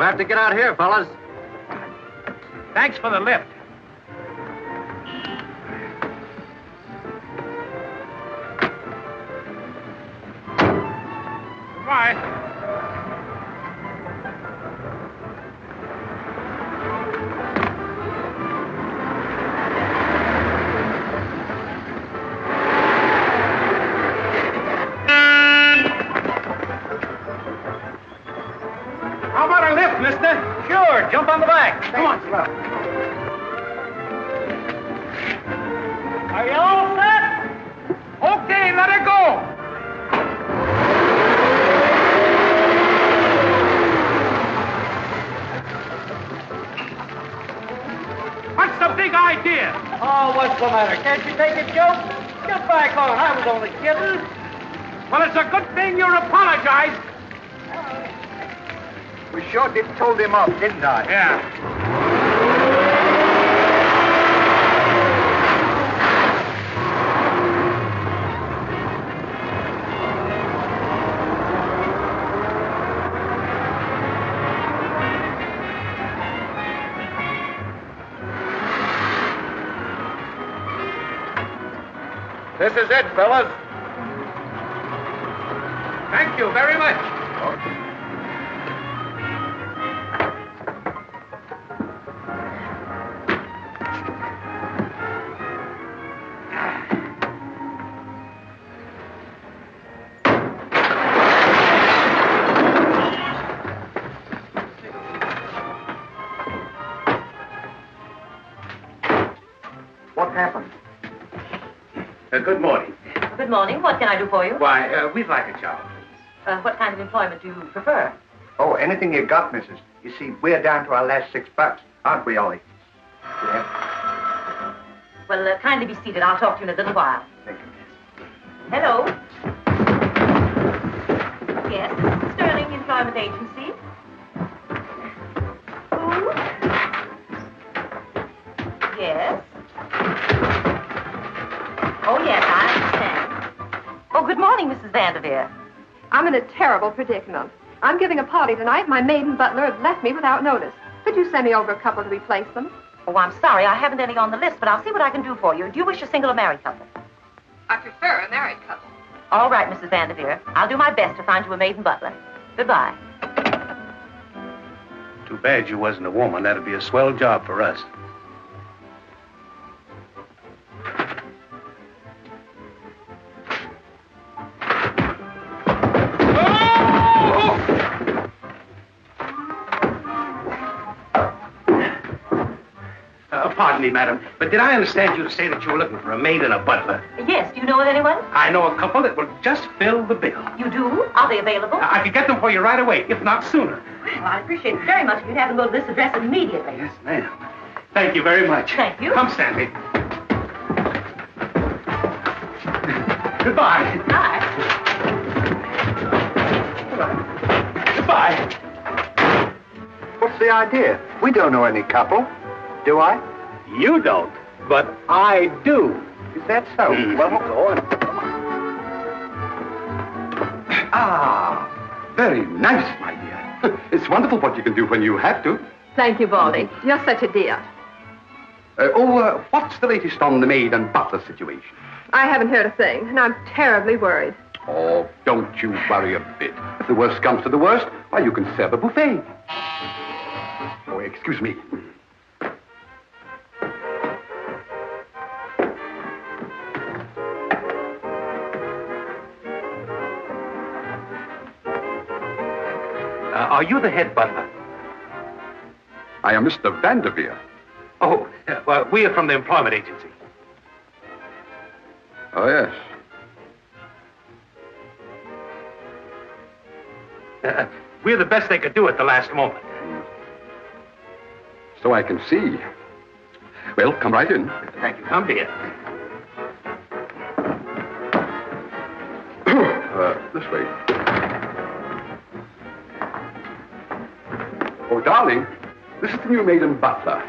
We'll have to get out here, fellas. Thanks for the lift. Bye. How about a lift, mister? Sure, jump on the back. Come on. Are you all set? Okay, let her go. What's the big idea? Oh, what's the matter? Can't you take a joke? Get back on. I was only kidding. Well, it's a good thing you apologized. We sure did told him off, didn't I? Yeah. This is it, fellas. Thank you very much. What happened? Good morning. Good morning. What can I do for you? Why, we'd like a job. What kind of employment do you prefer? Oh, anything you got, missus. You see, we're down to our last $6, aren't we, Ollie? Yeah. Well, kindly be seated. I'll talk to you in a little while. Thank you. Hello? Yes, this is Sterling Employment Agency. Who? Yes. Oh, yes, I understand. Oh, good morning, Mrs. Vanderveer. I'm in a terrible predicament. I'm giving a party tonight. My maid and butler have left me without notice. Could you send me over a couple to replace them? Oh, I'm sorry. I haven't any on the list, but I'll see what I can do for you. Do you wish a single or married couple? I prefer a married couple. All right, Mrs. Vanderveer. I'll do my best to find you a maid and butler. Goodbye. Too bad you wasn't a woman. That'd be a swell job for us. Pardon me, madam, but did I understand you to say that you were looking for a maid and a butler? Yes, do you know of anyone? I know a couple that will just fill the bill. You do? Are they available? I could get them for you right away, if not sooner. Well, I appreciate it very much if you'd have them go to this address immediately. Yes, ma'am. Thank you very much. Thank you. Come, Stanley. Goodbye. Bye. Goodbye. What's the idea? We don't know any couple. Do I? You don't, but I do. Is that so? Well, we'll go on. Ah, very nice, my dear. It's wonderful what you can do when you have to. Thank you, Baldy. You're such a dear. What's the latest on the maid and butler situation? I haven't heard a thing, and I'm terribly worried. Oh, don't you worry a bit. If the worst comes to the worst, why, you can serve a buffet. Oh, excuse me. Are you the head butler? I am Mr. Vanderveer. Oh, well, we are from the employment agency. Oh, yes. We're the best they could do at the last moment. So I can see. Well, come right in. Thank you. Come here. This way. Oh, darling, this is the new maid and butler,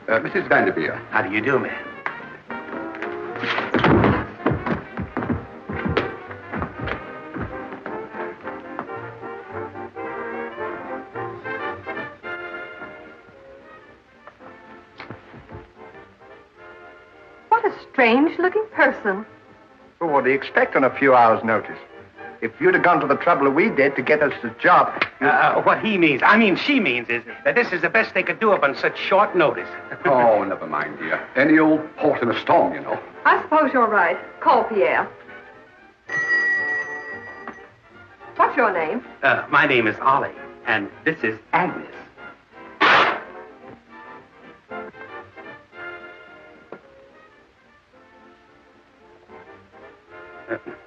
Mrs. Vanderveer. How do you do, ma'am? strange-looking person. Well, what do you expect on a few hours' notice? If you'd have gone to the trouble we did to get us the job... What he means, she means is that this is the best they could do up on such short notice. Oh, never mind, dear. Any old port in a storm, you know. I suppose you're right. Call Pierre. What's your name? My name is Ollie, and this is Agnes.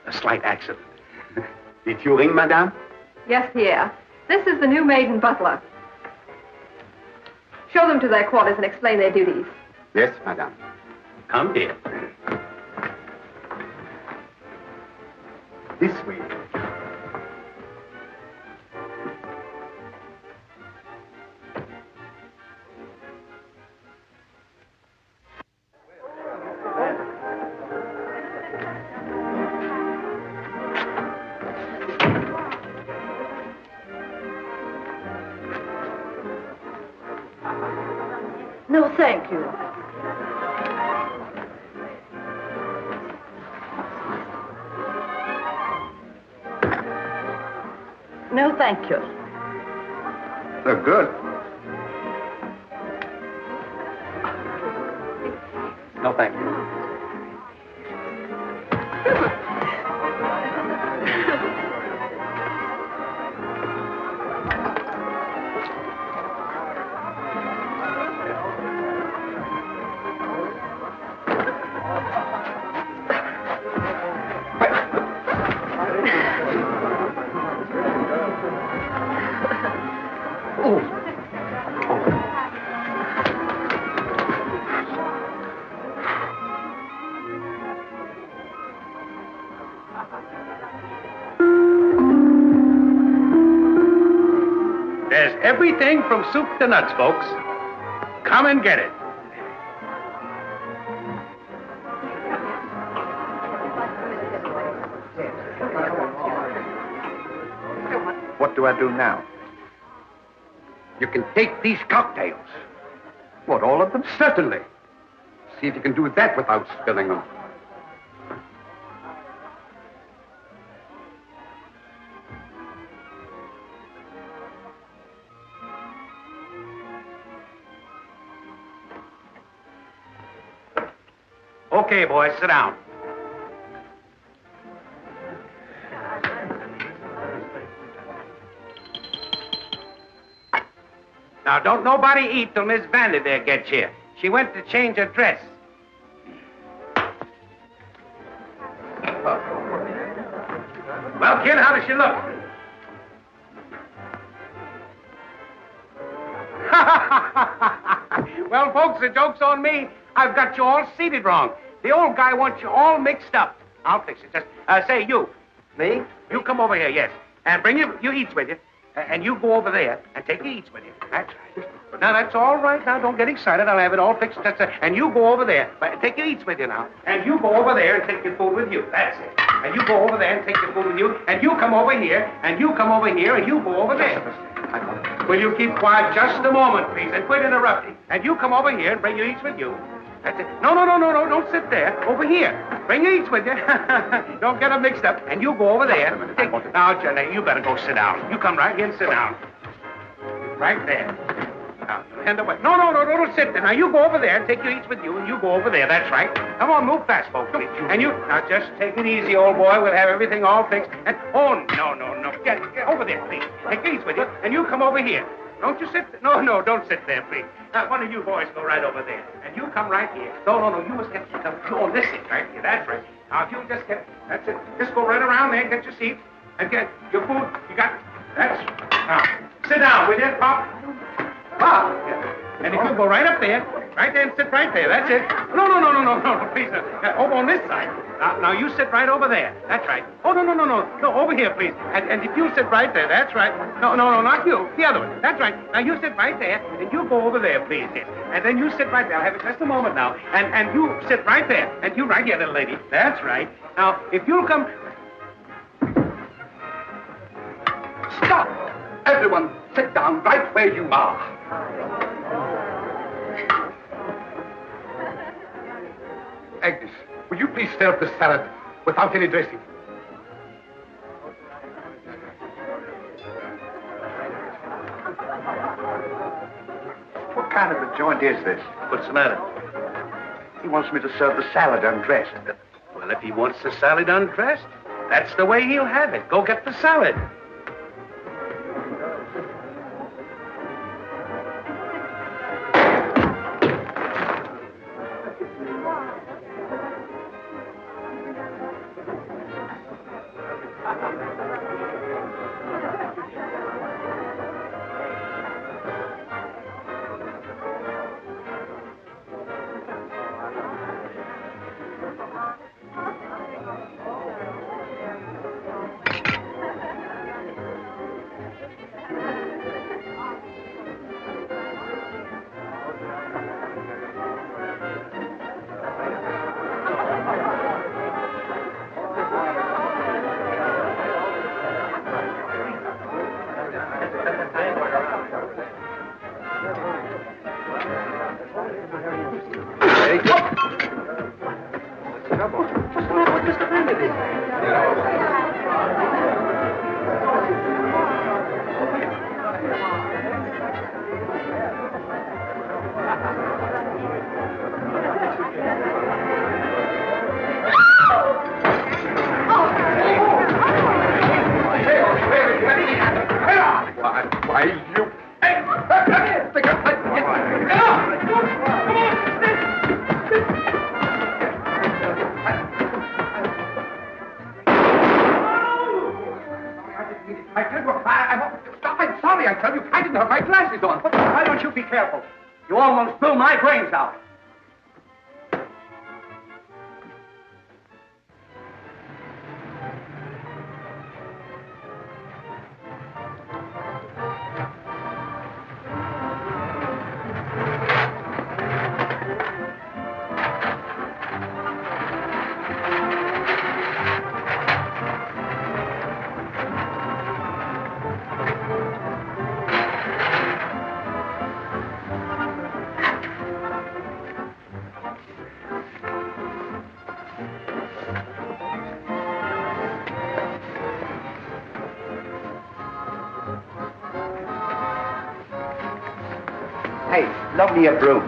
A slight accident. Did you ring, madame? Yes, Pierre. This is the new maid and butler. Show them to their quarters and explain their duties. Yes, madame. Come, dear. This way. No, thank you. No, thank you. They're good. No, thank you. There's everything from soup to nuts, folks. Come and get it. What do I do now? You can take these cocktails. What, all of them? Certainly. See if you can do that without spilling them. Okay, boys, sit down. Now, don't nobody eat till Miss Vandy there gets here. She went to change her dress. Well, kid, how does she look? Well, folks, the joke's on me. I've got you all seated wrong. The old guy wants you all mixed up. I'll fix it. Just say, you. Me? You come over here, yes. And bring your eats with you. And you go over there and take your eats with you. That's right. Now, that's all right. Now, don't get excited. I'll have it all fixed. And you go over there. Take your eats with you now. And you go over there and take your food with you. That's it. And you go over there and take your food with you. And you come over here. And you come over here. And you go over there. Will you keep quiet just a moment, please? And quit interrupting. And you come over here and bring your eats with you. That's it. No. Don't sit there. Over here. Bring your eats with you. Don't get them mixed up. And you go over there. Now, Jenny, you better go sit down. You come right here and sit down. Right there. Now, hand away. No, don't sit there. Now, you go over there and take your eats with you, and you go over there. That's right. Come on, move fast, folks. And you... Now, just take it easy, old boy. We'll have everything all fixed. And... Oh, no. Get over there, please. Take your eats with you, and you come over here. Don't you sit... No, don't sit there, please. Now, one of you boys go right over there. And you come right here. No, you must get... Oh, this is right here. That's right. Now, if you just get... That's it. Just go right around there and get your seat. And get your food. You got... That's... Now, sit down, will you, Pop? Pop! And if you go right up there, and sit right there. That's it. No, please. Over on this side. Now, you sit right over there. That's right. Oh, no, over here, please. And if you sit right there, that's right. No, not you. The other one. That's right. Now, you sit right there, and you go over there, please. Yes. And then you sit right there. I'll have it just a moment now. And you sit right there. And you right here, little lady. That's right. Now, if you'll come... Stop! Everyone, sit down right where you are. Agnes, will you please serve the salad without any dressing? What kind of a joint is this? What's the matter? He wants me to serve the salad undressed. Well, if he wants the salad undressed, that's the way he'll have it. Go get the salad. Why, you... I'm sorry, I tell you. I didn't have my glasses on. Why don't you be careful? You almost blew my brains out. Hey, loan me a broom.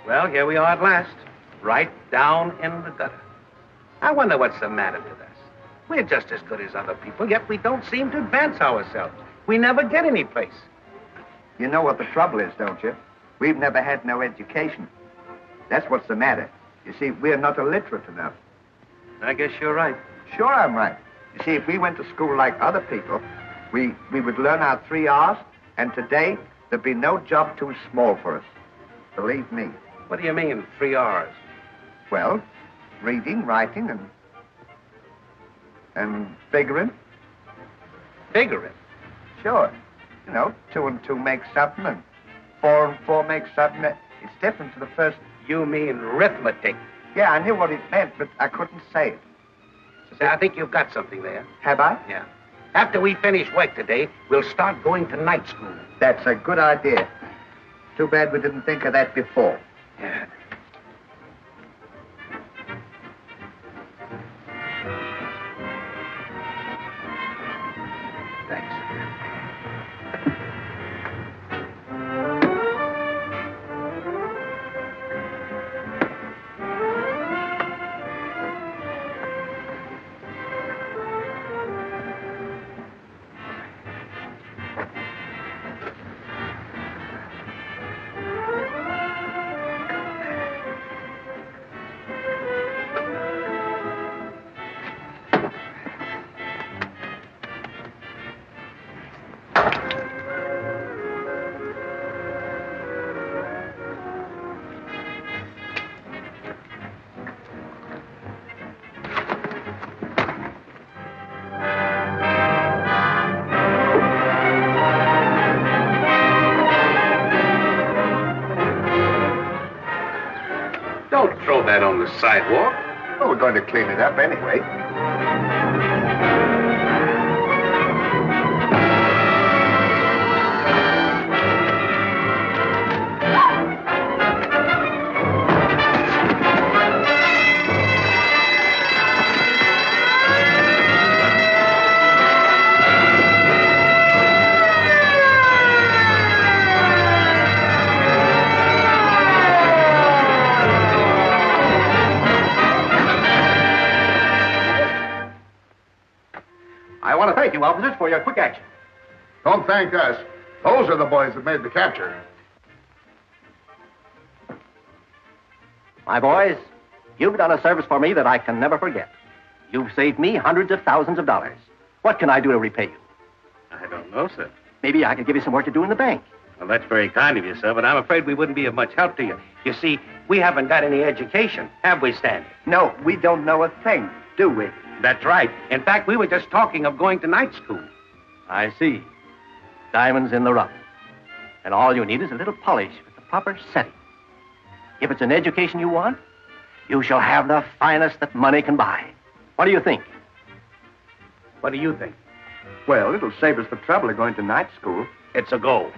Well, here we are at last, right down in the gutter. I wonder what's the matter with us. We're just as good as other people, yet we don't seem to advance ourselves. We never get any place. You know what the trouble is, don't you? We've never had no education. That's what's the matter. You see, we're not illiterate enough. I guess you're right. Sure, I'm right. You see, if we went to school like other people, we would learn our 3 R's, and today there'd be no job too small for us. Believe me. What do you mean, 3 R's? Well, reading, writing, and figuring. Figuring? Sure. You know, 2 and 2 make something, and 4 and 4 make something. It's different to the first. You mean arithmetic? Yeah, I knew what it meant, but I couldn't say it. See, I think you've got something there. Have I? Yeah. After we finish work today, we'll start going to night school. That's a good idea. Too bad we didn't think of that before. Yeah. Thanks. Don't throw that on the sidewalk. Well, we're going to clean it up anyway. I want to thank you, officers, for your quick action. Don't thank us. Those are the boys that made the capture. My boys, you've done a service for me that I can never forget. You've saved me hundreds of thousands of dollars. What can I do to repay you? I don't know, sir. Maybe I could give you some work to do in the bank. Well, that's very kind of you, sir, but I'm afraid we wouldn't be of much help to you. You see, we haven't got any education, have we, Stanley? No, we don't know a thing, do we? That's right. In fact, we were just talking of going to night school. I see. Diamonds in the rough. And all you need is a little polish with the proper setting. If it's an education you want, you shall have the finest that money can buy. What do you think? What do you think? Well, it'll save us the trouble of going to night school. It's a go.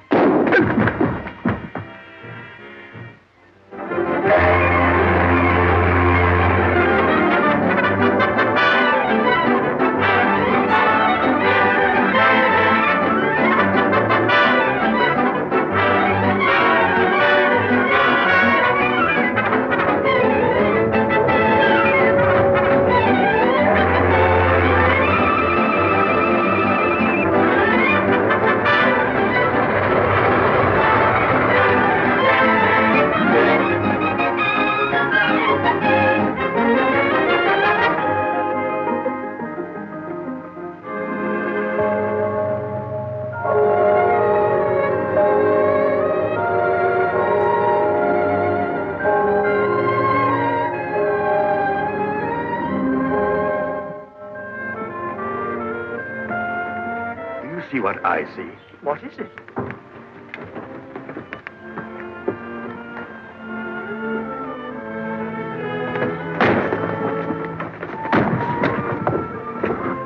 See what I see. What is it?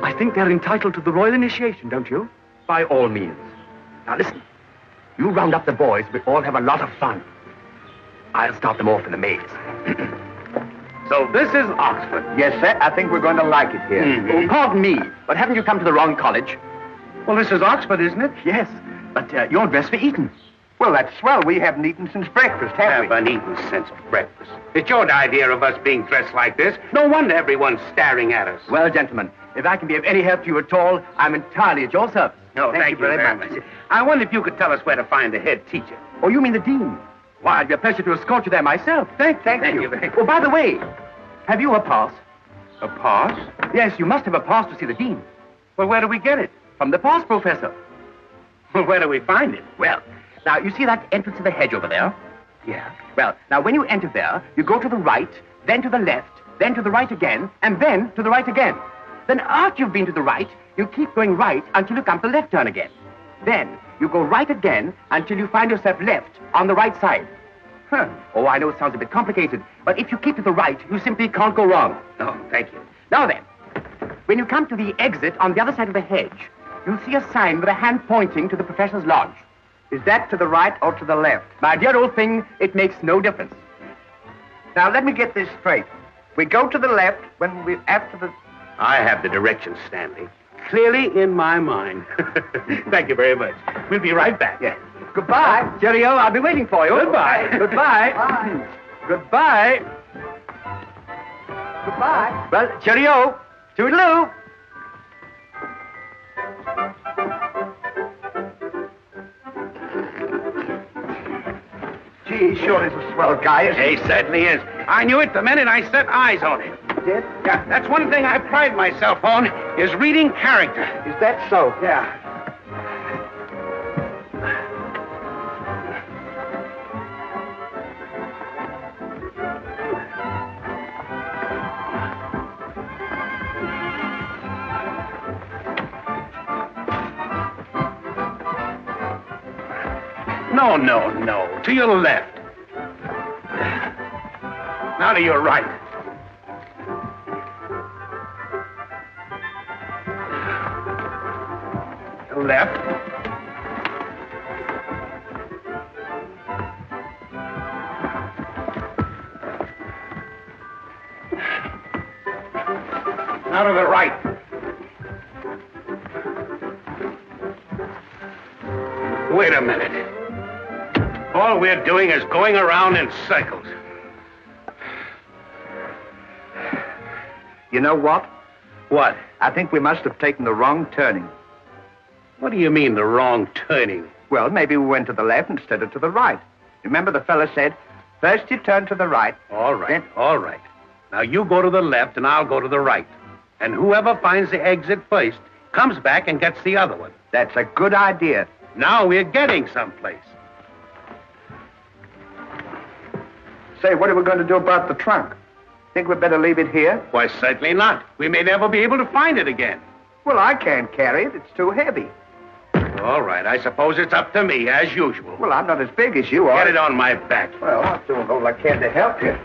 I think they're entitled to the royal initiation, don't you? By all means. Now listen, you round up the boys, we all have a lot of fun. I'll start them off in the maze. So this is Oxford. Yes, sir. I think we're going to like it here. Oh, pardon me, but haven't you come to the wrong college? Well, this is Oxford, isn't it? Yes, but you're dressed for Eton. Well, that's swell. We haven't eaten since breakfast, have we? Haven't eaten since breakfast. It's your idea of us being dressed like this. No wonder everyone's staring at us. Well, gentlemen, if I can be of any help to you at all, I'm entirely at your service. No, thank you very much. I wonder if you could tell us where to find the head teacher. Oh, you mean the dean? Why, it'd be a pleasure to escort you there myself. Thank you. very much. Oh, by the way, have you a pass? A pass? Yes, you must have a pass to see the dean. Well, where do we get it? From the pass professor. Well, where do we find it? Well, now, you see that entrance to the hedge over there? Yeah. Well, now, when you enter there, you go to the right, then to the left, then to the right again, and then to the right again. Then after you've been to the right, you keep going right until you come to the left turn again. Then you go right again until you find yourself left on the right side. Huh. Oh, I know it sounds a bit complicated, but if you keep to the right, you simply can't go wrong. No, thank you. Now then, When you come to the exit on the other side of the hedge, you'll see a sign with a hand pointing to the professor's lodge. Is that to the right or to the left? My dear old thing, it makes no difference. Now, let me get this straight. We go to the left when we after the... I have the directions, Stanley. Clearly in my mind. Thank you very much. We'll be right back. Yeah. Goodbye. Cheerio, I'll be waiting for you. Goodbye. Goodbye. Bye. Goodbye. Goodbye. Well, cheerio. Toodaloo. Gee, he sure is a swell guy, isn't he? He certainly is. I knew it the minute I set eyes on him. Did? Yeah, that's one thing I pride myself on, is reading character. Is that so? Yeah. No, no, no. To your left. Now to your right. Left. Now to the right. Wait a minute. All we're doing is going around in circles. You know what? What? I think we must have taken the wrong turning. What do you mean, the wrong turning? Well, maybe we went to the left instead of to the right. Remember the fella said, first you turn to the right. All right, Then... all right. Now you go to the left and I'll go to the right. And whoever finds the exit first comes back and gets the other one. That's a good idea. Now we're getting someplace. Say, what are we going to do about the trunk? Think we'd better leave it here? Why, certainly not. We may never be able to find it again. Well, I can't carry it. It's too heavy. All right, I suppose it's up to me, as usual. Well, I'm not as big as you are. Get it on my back. Well, I'll do all I can to help you.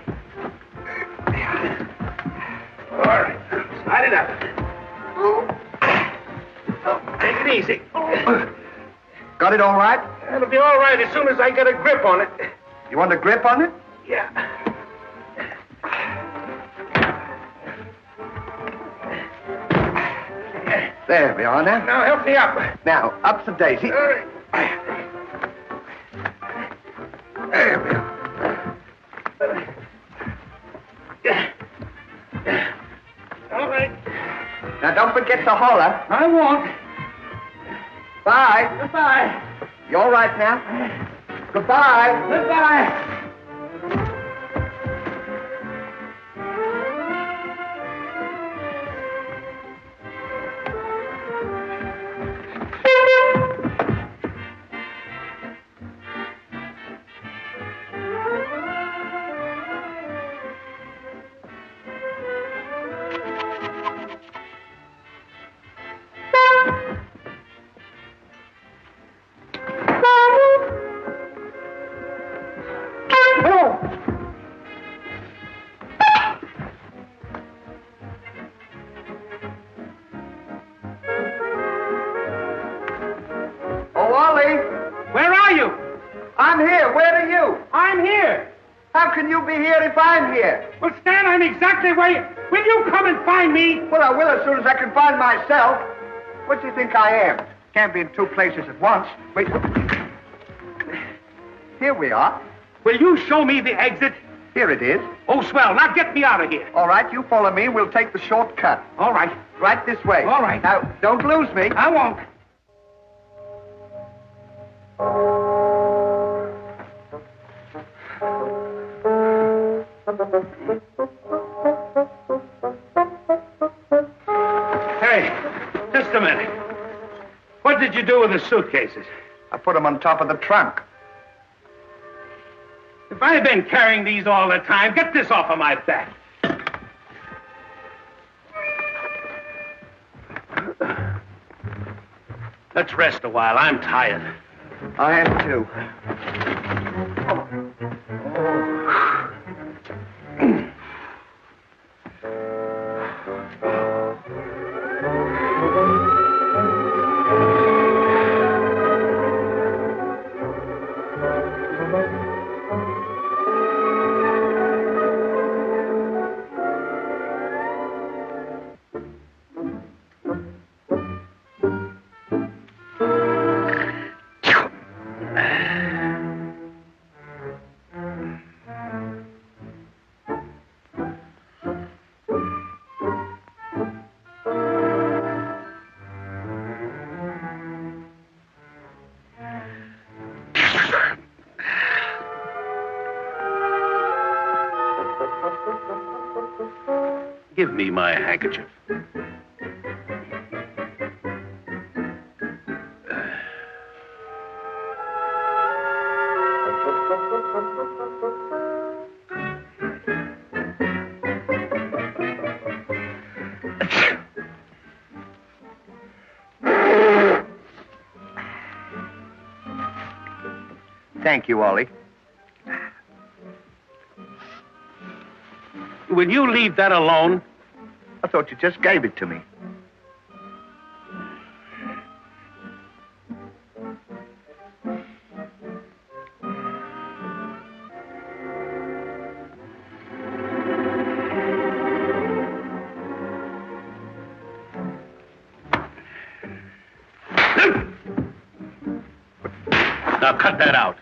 All right, slide it up. Oh, take it easy. Got it all right? It'll be all right as soon as I get a grip on it. You want a grip on it? Yeah. There we are now. Now help me up. Now, up the daisy. All right. There we go. All right. Now, don't forget to holler. I won't. Bye. Goodbye. You all right now? Goodbye. Goodbye. Oh, Wally, Where are you? I'm here. Where are you? I'm here. How can you be here if I'm here? Well, Stan, I'm exactly where you... Will you come and find me? Well, I will as soon as I can find myself. What do you think I am? Can't be in two places at once. Wait. Here we are. Will you show me the exit? Here it is. Oh, swell. Now get me out of here. All right, you follow me. We'll take the shortcut. All right. Right this way. All right. Now, don't lose me. I won't. Hey, just a minute. What did you do with the suitcases? I put them on top of the trunk. If I've been carrying these all the time, get this off of my back. Let's rest a while. I'm tired. I am too. Give me my handkerchief. Thank you, Ollie. Will you leave that alone? I thought you just gave it to me. Now cut that out.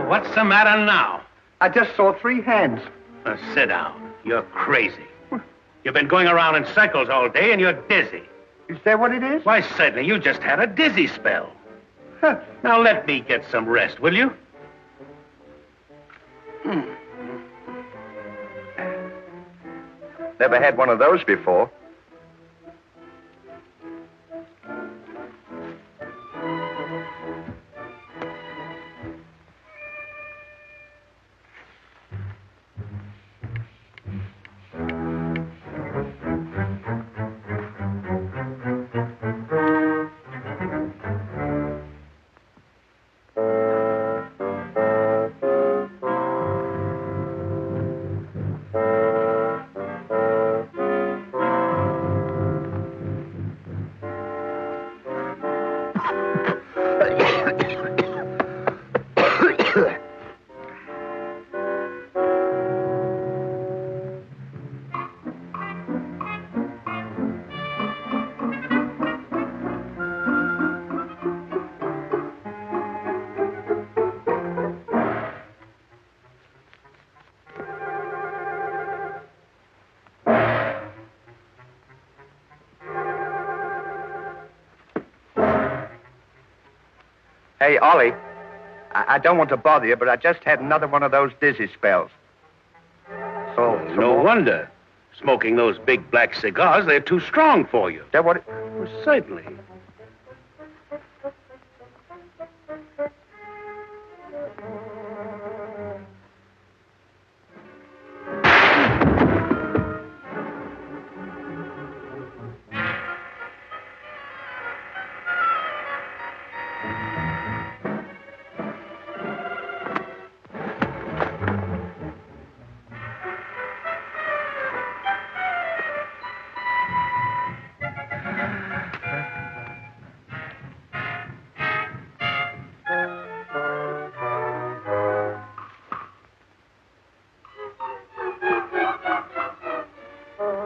What's the matter now? I just saw 3 hands. Sit down. You're crazy. You've been going around in circles all day and you're dizzy. Is that what it is? Why, certainly, you just had a dizzy spell. Huh. Now let me get some rest, will you? Never had one of those before. Hey, Ollie, I don't want to bother you, but I just had another one of those dizzy spells. No wonder. Smoking those big black cigars, they're too strong for you. That what? Well, certainly.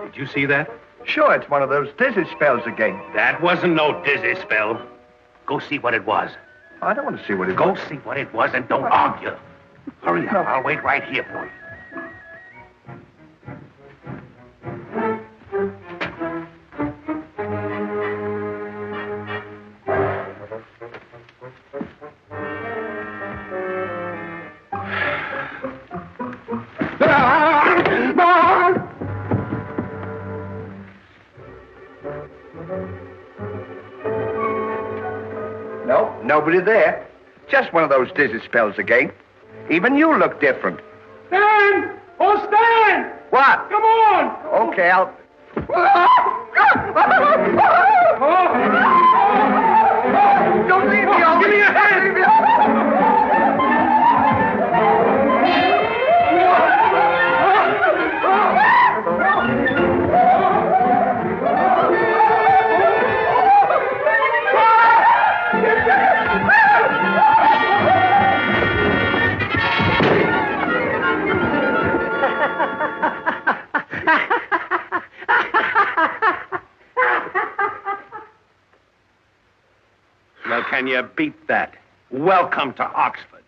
Did you see that? Sure, it's one of those dizzy spells again. That wasn't no dizzy spell. Go see what it was. I don't want to see what it Go was. see what it was and don't argue. Hurry up. I'll wait right here for you. No, nobody there. Just one of those dizzy spells again. Even you look different. Dan! Oh, Stan! What? Come on! Okay, I'll... Don't leave me, I'll... Give me your hand! Well, can you beat that? Welcome to Oxford.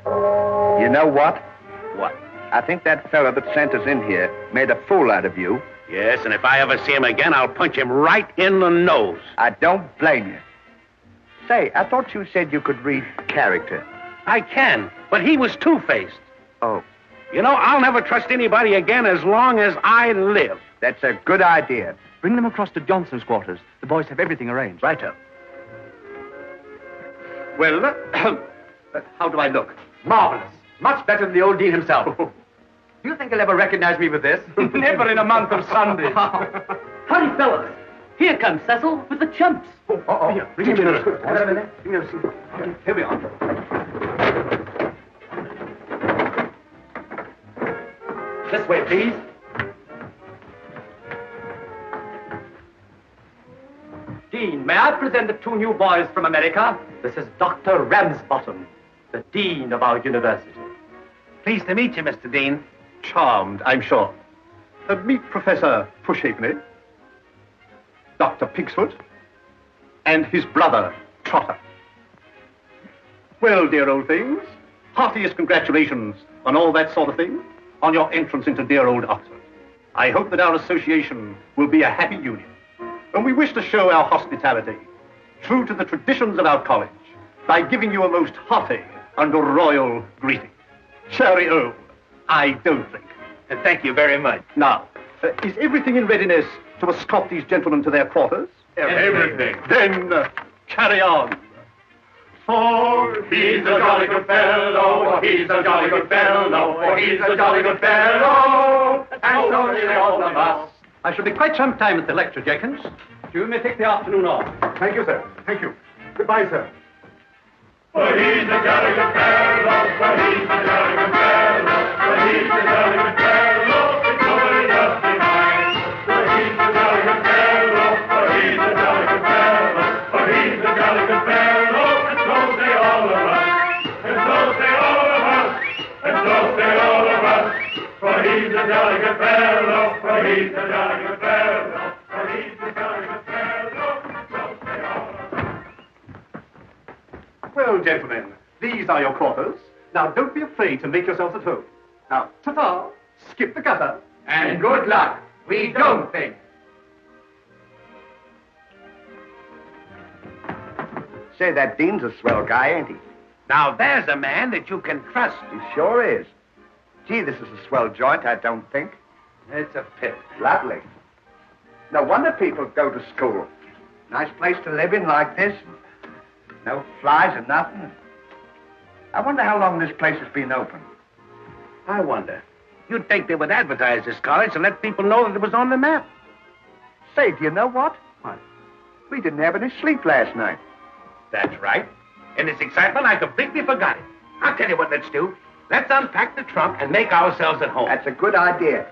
You know what? What? I think that fella that sent us in here made a fool out of you. Yes, and if I ever see him again, I'll punch him right in the nose. I don't blame you. Say, I thought you said you could read character. I can, but he was two-faced. Oh, You know, I'll never trust anybody again as long as I live. that's a good idea. Bring them across to Johnson's quarters. The boys have everything arranged. Righto. Well, how do I look? Marvelous. Much better than the old dean himself. Do you think he'll ever recognize me with this? Never in a month of Sundays. Howdy, fellas. Here comes Cecil with the chumps. Here, bring him in. Give me a seat. Here we are. This way, please. Dean, may I present the two new boys from America? This is Dr. Ramsbottom, the dean of our university. Pleased to meet you, Mr. Dean. Charmed, I'm sure. Meet Professor Pushalfney, Dr. Pigsfoot, and his brother, Trotter. Well, dear old things, heartiest congratulations on all that sort of thing, on your entrance into dear old Oxford. I hope that our association will be a happy union. And we wish to show our hospitality, true to the traditions of our college, by giving you a most hearty and royal greeting. Cheerio, I don't think. Thank you very much. Now, is everything in readiness to escort these gentlemen to their quarters? Everything. Then, carry on. For he's a jolly good fellow, he's a jolly good fellow, he's a jolly good fellow, and so are all of us. I shall be quite some time at the lecture, Jenkins. You may take the afternoon off. Thank you, sir. Thank you. Goodbye, sir. For he's a jolly good fellow, for he's a jolly good fellow, for he's a jolly good fellow, it's nobody else behind. For he's a jolly good fellow, for he's a jolly good fellow, for he's a jolly good fellow, and so say all of us, and so say all of us, and so say all of us. For he's a jolly good fellow, for he's a jolly good fellow, for he's a jolly good fellow, so say all of us. Well, gentlemen, these are your quarters. Now, don't be afraid to make yourselves at home. Now, ta-ta, skip the gutter. And good luck. We don't think. Say, that Dean's a swell guy, ain't he? Now, there's a man that you can trust. He sure is. Gee, this is a swell joint, I don't think. It's a pit. Lovely. No wonder people go to school. Nice place to live in like this. No flies and nothing. I wonder how long this place has been open. I wonder. You'd think they would advertise this college and let people know that it was on the map. Say, do you know what? What? We didn't have any sleep last night. That's right. In this excitement, I completely forgot it. I'll tell you what let's do. Let's unpack the trunk and make ourselves at home. That's a good idea.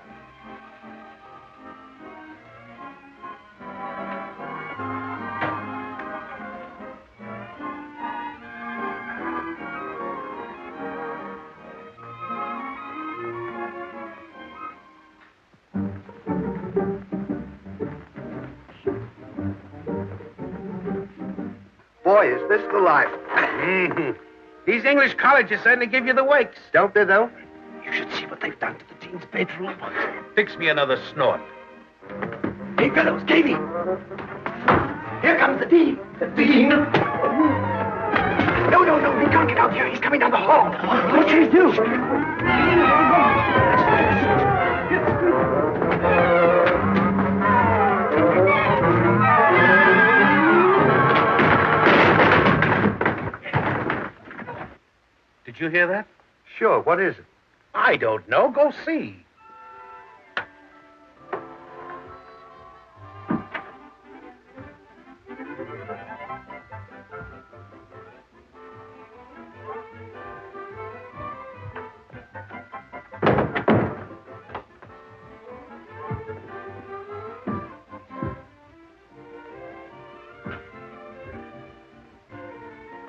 Boy, is this the life. Mm-hmm. These English colleges certainly give you the wakes. Don't they, though? You should see what they've done to the dean's bedroom. Fix me another snort. Hey, fellows, Katie. Here comes the dean. The dean? No, we can't get out here. He's coming down the hall. What shall we do? Did you hear that? Sure, what is it? I don't know. Go see.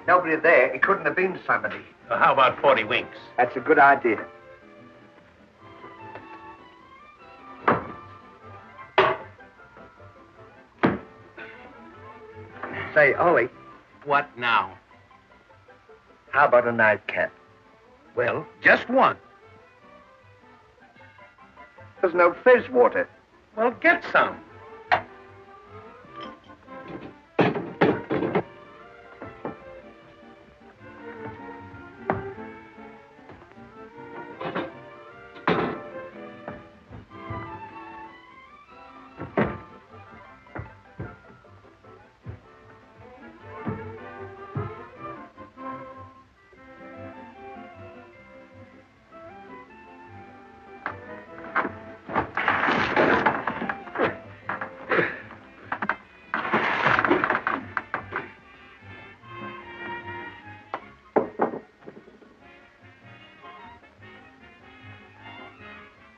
Nobody there. It couldn't have been somebody. How about 40 winks? That's a good idea. Say, Ollie, What now? how about a nightcap? Well, just one. There's no fizz water. Well, get some.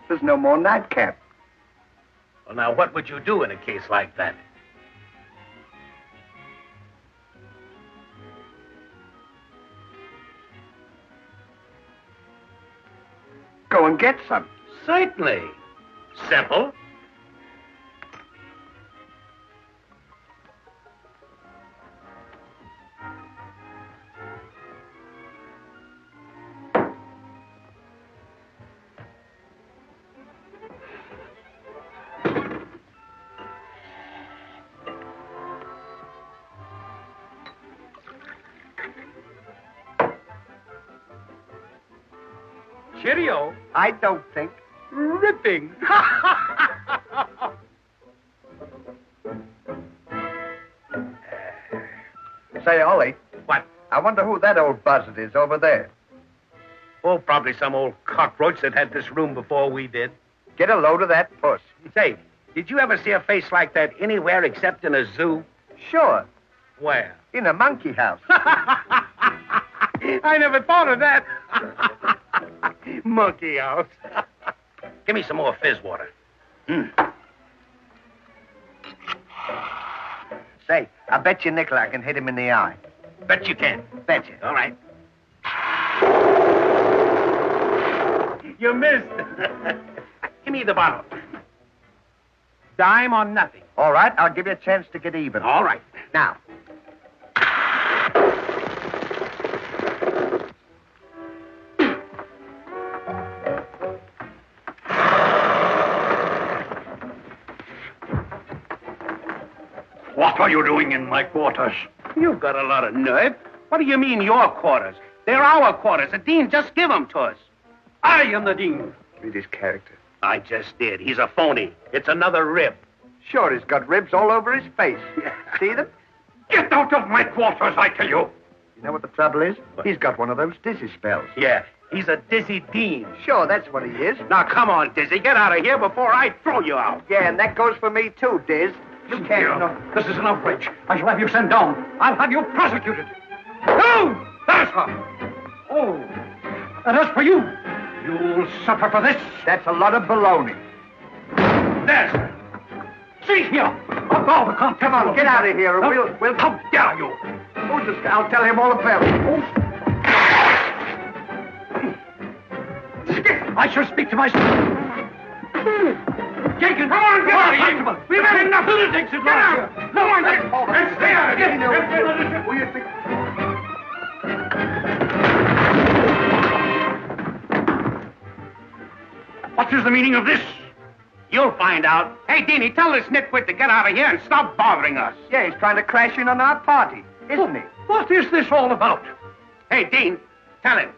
There's no more nightcap. Well, now, what would you do in a case like that? Go and get some. Certainly. Simple. Cheerio. I don't think. Ripping. Say, Ollie, What? I wonder who that old buzzard is over there. Oh, probably some old cockroach that had this room before we did. Get a load of that puss. Say, did you ever see a face like that anywhere except in a zoo? Sure, Where? in a monkey house. I never thought of that. Monkey house. Give me some more fizz water. Say, I bet you nickel I can hit him in the eye. Bet you can. Bet you. All right. You missed. Give me the bottle. Dime on nothing. All right, I'll give you a chance to get even. All right. Now. What are you doing in my quarters? You've got a lot of nerve. What do you mean, your quarters? They're our quarters. The dean just give them to us. I am the dean. Read his character. I just did. He's a phony. It's another rib. Sure, he's got ribs all over his face. See them? Get out of my quarters, I tell you. You know what the trouble is? He's got one of those dizzy spells. Yeah, he's a dizzy dean. Sure, that's what he is. Now, come on, Dizzy. Get out of here before I throw you out. Yeah, and that goes for me too, Diz. You can't. No. This is an outrage. I shall have you sent down. I'll have you prosecuted. No! There's her. Oh. And as for you, you'll suffer for this. That's a lot of baloney. There's her. See here. Of all the contempt. Come on, get out of here, or we'll... How dare you? Who's this guy? I'll tell him all about it. I shall speak to myself. Jenkins, come on, get out of here. We've had enough lunatics at last. Get out. No one, and stay out of here. Will you think... What is the meaning of this? You'll find out. Hey, Deanie, tell this nitwit to get out of here and stop bothering us. Yeah, he's trying to crash in on our party, isn't he? What is this all about? Hey, Dean, tell him.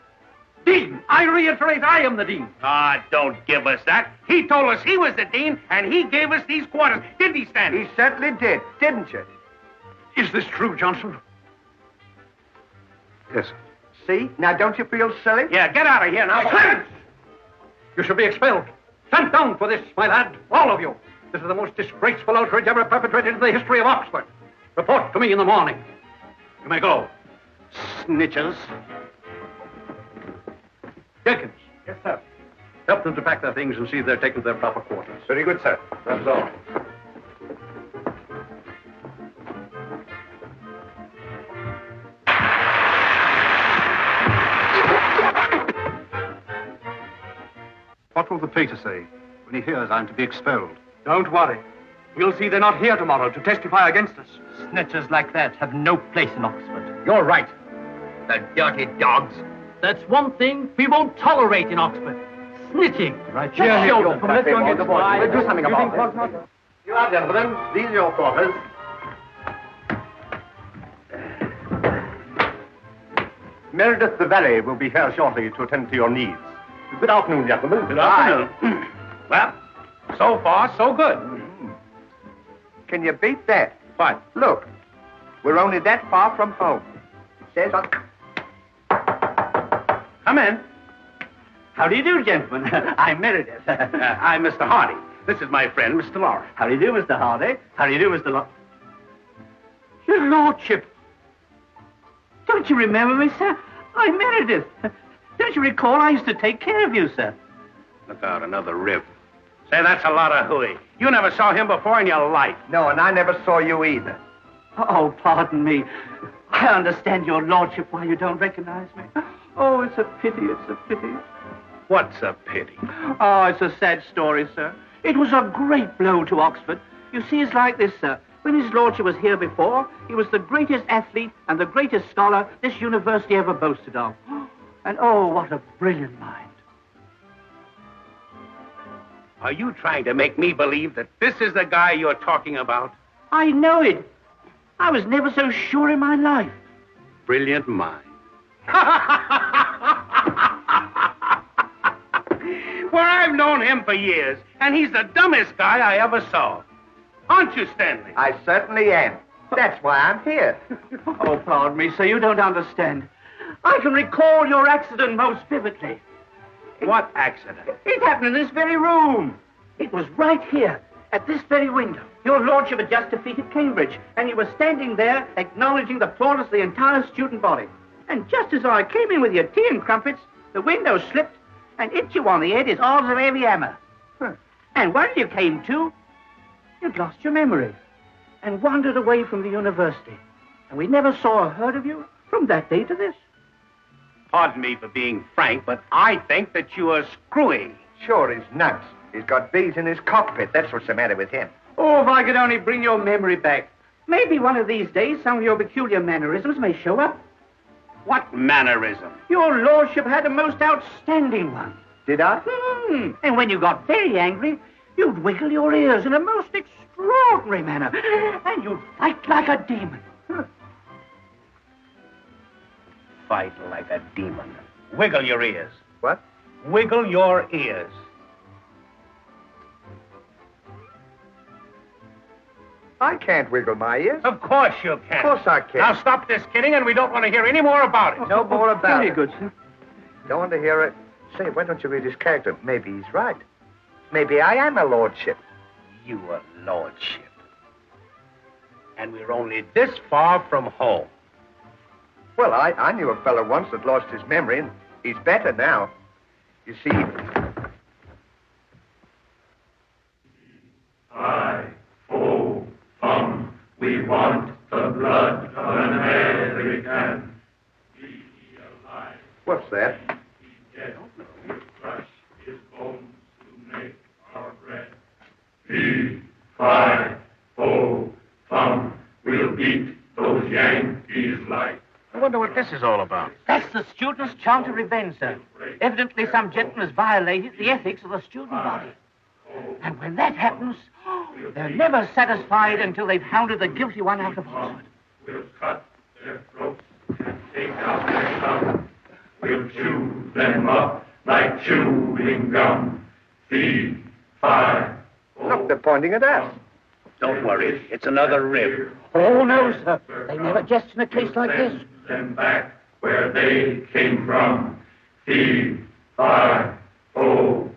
Dean, I reiterate, I am the dean. Ah, don't give us that. He told us he was the dean, and he gave us these quarters. Didn't he, Stanley? He certainly did, didn't you? Is this true, Johnson? Yes, sir. See? Now, don't you feel silly? Yeah, get out of here now. Silence! You should be expelled. Sent down for this, my lad, all of you. This is the most disgraceful outrage ever perpetrated in the history of Oxford. Report to me in the morning. You may go. Snitches. Jenkins. Yes, sir. Help them to pack their things and see they're taken to their proper quarters. Very good, sir. That's all. What will the pater say when he hears I'm to be expelled? Don't worry. We'll see they're not here tomorrow to testify against us. Snitches like that have no place in Oxford. You're right. The dirty dogs. That's one thing we won't tolerate in Oxford. Snitching. Right here. Let's show them. Let's go and get We'll do something about it. You are, gentlemen. These are your quarters. Meredith the valet will be here shortly to attend to your needs. Good afternoon, gentlemen. Good afternoon. Well, so far, so good. Can you beat that? What? Look, we're only that far from home. It says on... Come in. How do you do, gentlemen? I'm Meredith. I'm Mr. Hardy. This is my friend, Mr. Laurel. How do you do, Mr. Hardy? How do you do, Mr. Your Lordship. Don't you remember me, sir? I'm Meredith. Don't you recall I used to take care of you, sir? Look out, another rib. Say, that's a lot of hooey. You never saw him before in your life. No, and I never saw you either. Oh, pardon me. I understand, Your Lordship, why you don't recognize me. Oh, it's a pity, it's a pity. What's a pity? Oh, it's a sad story, sir. It was a great blow to Oxford. You see, it's like this, sir. When His Lordship was here before, he was the greatest athlete and the greatest scholar this university ever boasted of. And oh, what a brilliant mind. Are you trying to make me believe that this is the guy you're talking about? I know it. I was never so sure in my life. Brilliant mind. Well, I've known him for years, and he's the dumbest guy I ever saw. Aren't you, Stanley? I certainly am. That's why I'm here. Oh, pardon me, sir, you don't understand. I can recall your accident most vividly. What accident? It happened in this very room. It was right here, at this very window. Your Lordship had just defeated Cambridge, and you were standing there acknowledging the applause of the entire student body. And just as I came in with your tea and crumpets, the window slipped and hit you on the head as hard as a heavy hammer. And when you came to, you'd lost your memory and wandered away from the university. And we never saw or heard of you from that day to this. Pardon me for being frank, but I think that you are screwy. Sure, he's nuts. He's got bees in his cockpit. That's what's the matter with him. Oh, if I could only bring your memory back. Maybe one of these days some of your peculiar mannerisms may show up. What mannerism? Your Lordship had a most outstanding one. Did I? And when you got very angry, you'd wiggle your ears in a most extraordinary manner. And you'd fight like a demon. Fight like a demon. Wiggle your ears. What? Wiggle your ears. I can't wiggle my ears. Of course you can. Of course I can. Now stop this kidding, and we don't want to hear any more about it. No more about Very it. good, sir. Don't want to hear it. Say, why don't you read his character? Maybe he's right. Maybe I am a lordship. You a lordship. And we're only this far from home. Well, I knew a fellow once that lost his memory, and he's better now. You see... We want the blood of an American. Be he alive. What's that? Dead, we'll crush his bones to make our bread. Fee, fi, fo, fum, we'll beat those Yankees like. I wonder what this is all about. That's the students' chant of revenge, sir. Evidently some gentleman has violated the ethics of the student body. And when that happens, they're never satisfied until they've hounded the guilty one out of Oxford. We'll cut their throats and take out their tongue. We'll chew them up like chewing gum. Fee, fi, fo. Look, they're pointing at us. Don't worry. It's another rib. Oh, no, sir. They never jest in a case like this. Send them back where they came from. Fee, fi, fo,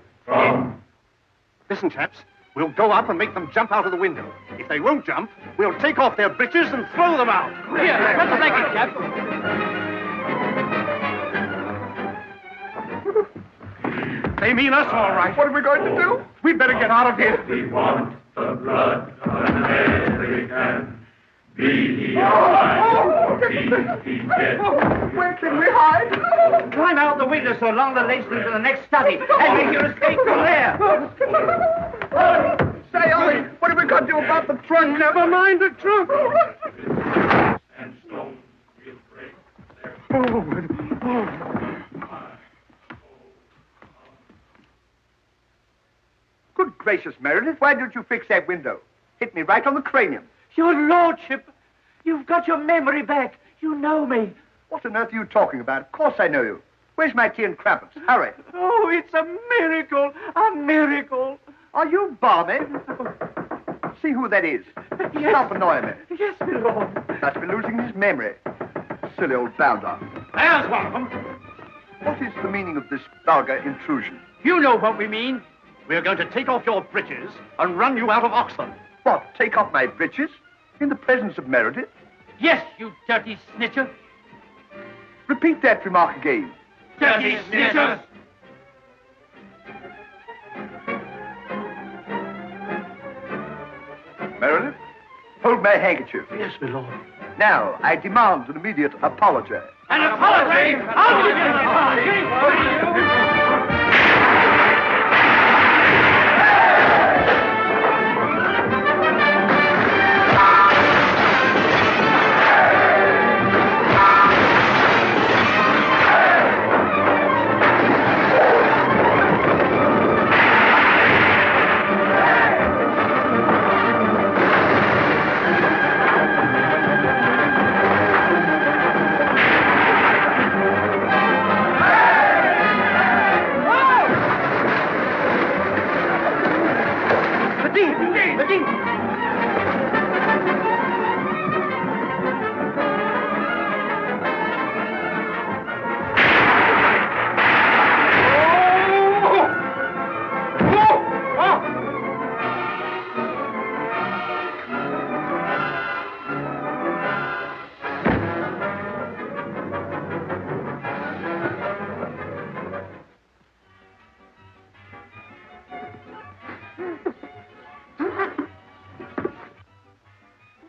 Listen, chaps. We'll go up and make them jump out of the window. If they won't jump, we'll take off their breeches and throw them out. Here, let's make it, chaps. They mean us all right. What are we going to do? We'd better get out of here. We want the blood of every man. Be he alive, be he dead. Where can we hide? Climb out the window so long the laces into the next study and make your escape from there. Say, Ollie, what are we going to do about the trunk? Never mind the trunk. And stone will break their Good gracious, Meredith, why didn't you fix that window? Hit me right on the cranium. Your lordship, you've got your memory back. You know me. What on earth are you talking about? Of course I know you. Where's my tea and crumpets? Hurry. Oh, it's a miracle. A miracle. Are you balmy? See who that is. Yes. Stop annoying me. Yes, my lord. Must be losing his memory. Silly old bounder. There's one of them. What is the meaning of this vulgar intrusion? You know what we mean. We're going to take off your breeches and run you out of Oxford. What, take off my breeches? In the presence of Meredith? Yes, you dirty snitcher. Repeat that remark again. Dirty snitcher. Meredith, hold my handkerchief. Yes, my lord. Now, I demand an immediate apology. An apology? How do you get an apology?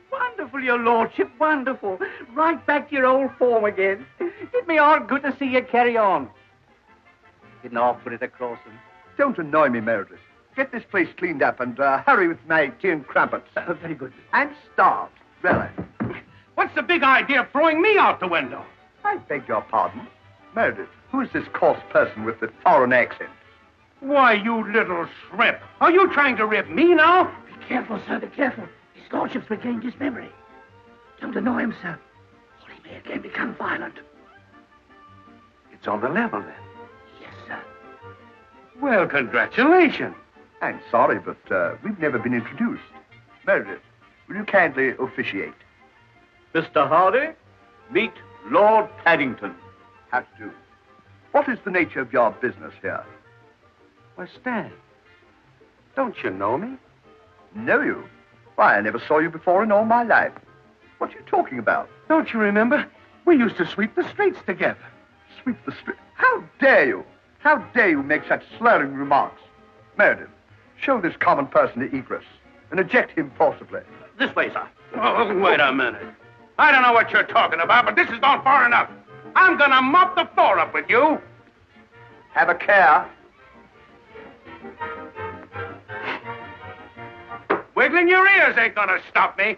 Wonderful, your lordship, wonderful. Right back to your old form again. Did me all good to see you carry on. Getting off with it across them. Don't annoy me, Meredith. Get this place cleaned up and hurry with my tea and crumpets. Very good. I'm starved, really. What's the big idea of throwing me out the window? I beg your pardon. Meredith, who is this coarse person with the foreign accent? Why, you little shrimp. Are you trying to rip me now? Be careful, sir, be careful. His lordship's regained his memory. Don't annoy him, sir, or he may again become violent. It's on the level, then. Yes, sir. Well, congratulations. I'm sorry, but we've never been introduced. Meredith, will you kindly officiate? Mr. Hardy, meet Lord Paddington. How to do? What is the nature of your business here? Why, Stan, don't you know me? Know you? Why, I never saw you before in all my life. What are you talking about? Don't you remember? We used to sweep the streets together. Sweep the street. How dare you? How dare you make such slurring remarks? Meredith, show this common person the egress and eject him forcibly. This way, sir. Oh, wait a minute. I don't know what you're talking about, but this has gone far enough. I'm gonna mop the floor up with you. Have a care. Wiggling your ears ain't gonna stop me.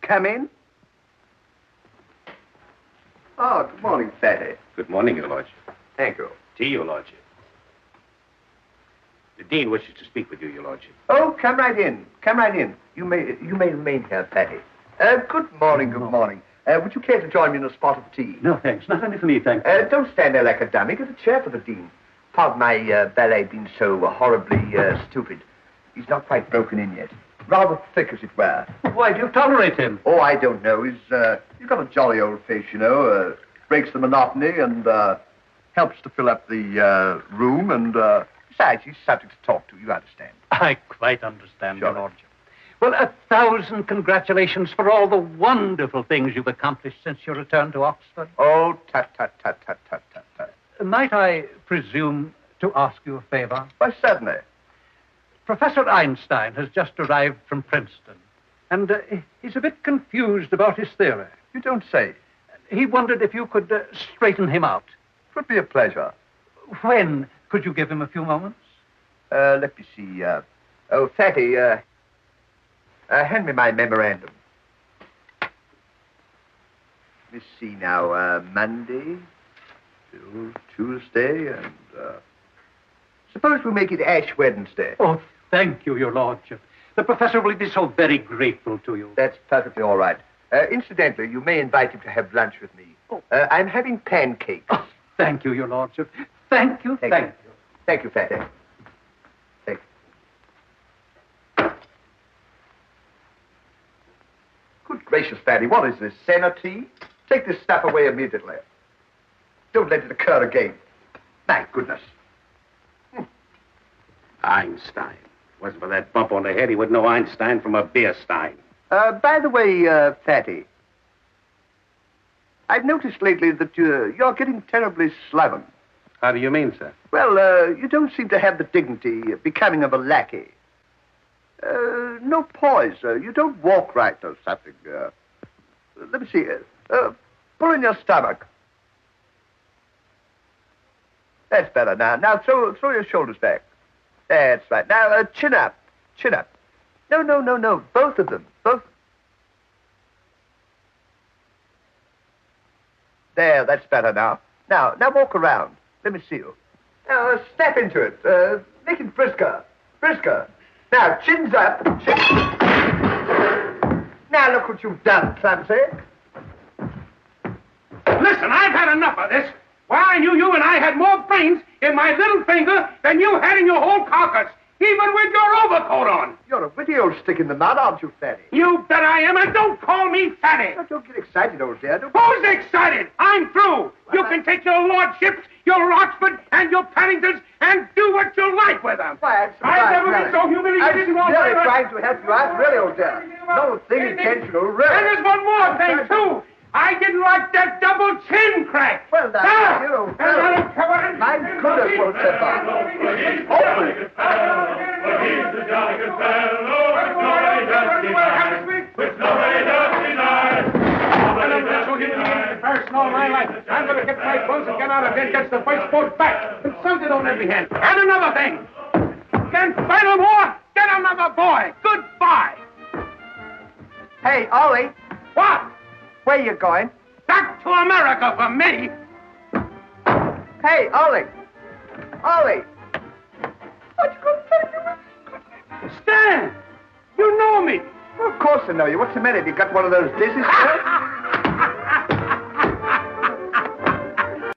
come in? Oh, good morning, Fatty. Good morning, Your Lordship. Thank you. To Your Lordship. The Dean wishes to speak with you, Your Lordship. Oh, come right in. Come right in. You may remain here, Fatty. Good morning, good morning. Would you care to join me in a spot of tea? No, thanks. Not only for me, thanks. Don't stand there like a dummy. Get a chair for the Dean. Pardon my valet being so horribly stupid. He's not quite broken in yet. Rather thick, as it were. Why do you tolerate him? Oh, I don't know. He's got a jolly old face, you know. Breaks the monotony and helps to fill up the room. And besides, he's subject to talk to. You understand? I quite understand, Sure. Your Lordship. Well, 1,000 congratulations for all the wonderful things you've accomplished since your return to Oxford. Oh, tut, tut, tut, tut, tut, tut, tut. Might I presume to ask you a favor? Why, certainly. Professor Einstein has just arrived from Princeton, and he's a bit confused about his theory. You don't say. He wondered if you could straighten him out. It would be a pleasure. When could you give him a few moments? Let me see. Fatty, hand me my memorandum. Let me see now. Monday, till Tuesday, and suppose we make it Ash Wednesday. Oh, thank you, Your Lordship. The professor will be so very grateful to you. That's perfectly all right. Incidentally, you may invite him to have lunch with me. I'm having pancakes. Oh, thank you, Your Lordship. Thank you, thank you. Thank you, Fatty. Thank you. Good gracious, Fatty, what is this, senna tea? Take this stuff away immediately. Don't let it occur again. My goodness. Einstein. Wasn't for that bump on the head, he would know Einstein from a beer stein. By the way, Fatty, I've noticed lately that you're getting terribly sloven. How do you mean, sir? Well, you don't seem to have the dignity becoming of a lackey. No poise. You don't walk right or something. Let me see. Pull in your stomach. That's better now. Now throw your shoulders back. That's right. Now chin up. Chin up. No. Both of them. Both. There, that's better now. Now walk around. Let me see you. Now step into it. Make it brisker. Brisker. Now, chins up. Now look what you've done, clumsy. Listen, I've had enough of this. Why, I knew you and I had more brains in my little finger than you had in your whole carcass, even with your overcoat on. You're a witty old stick in the mud, aren't you, Fatty? You bet I am, and don't call me fatty. Now, don't get excited, old dear. Who's excited? I'm through. You can take your lordships, your Oxford, and your Paddingtons, and do what you like with them. Why, I've never been so humiliated in all my really life. trying to help you out, really, old dear. No thing intentional, really. And there's one more thing, too. I didn't like that double chin crack. Well, now, you know, my goodness, won't set by. But he's a jolly good fellow, which nobody does deny. Which nobody does deny. Nobody does deny. First in all my life, I'm going to get my clothes and get out of here and catch the first boat back. Consulted on every hand. And another thing. Can't fight no more. Get another boy. Goodbye. Hey, Ollie. What? Where you going? Back to America for me. Hey, Ollie. Ollie. What you going to do? Stan, you know me. Well, of course I know you. What's the matter? You got one of those dizzy spells?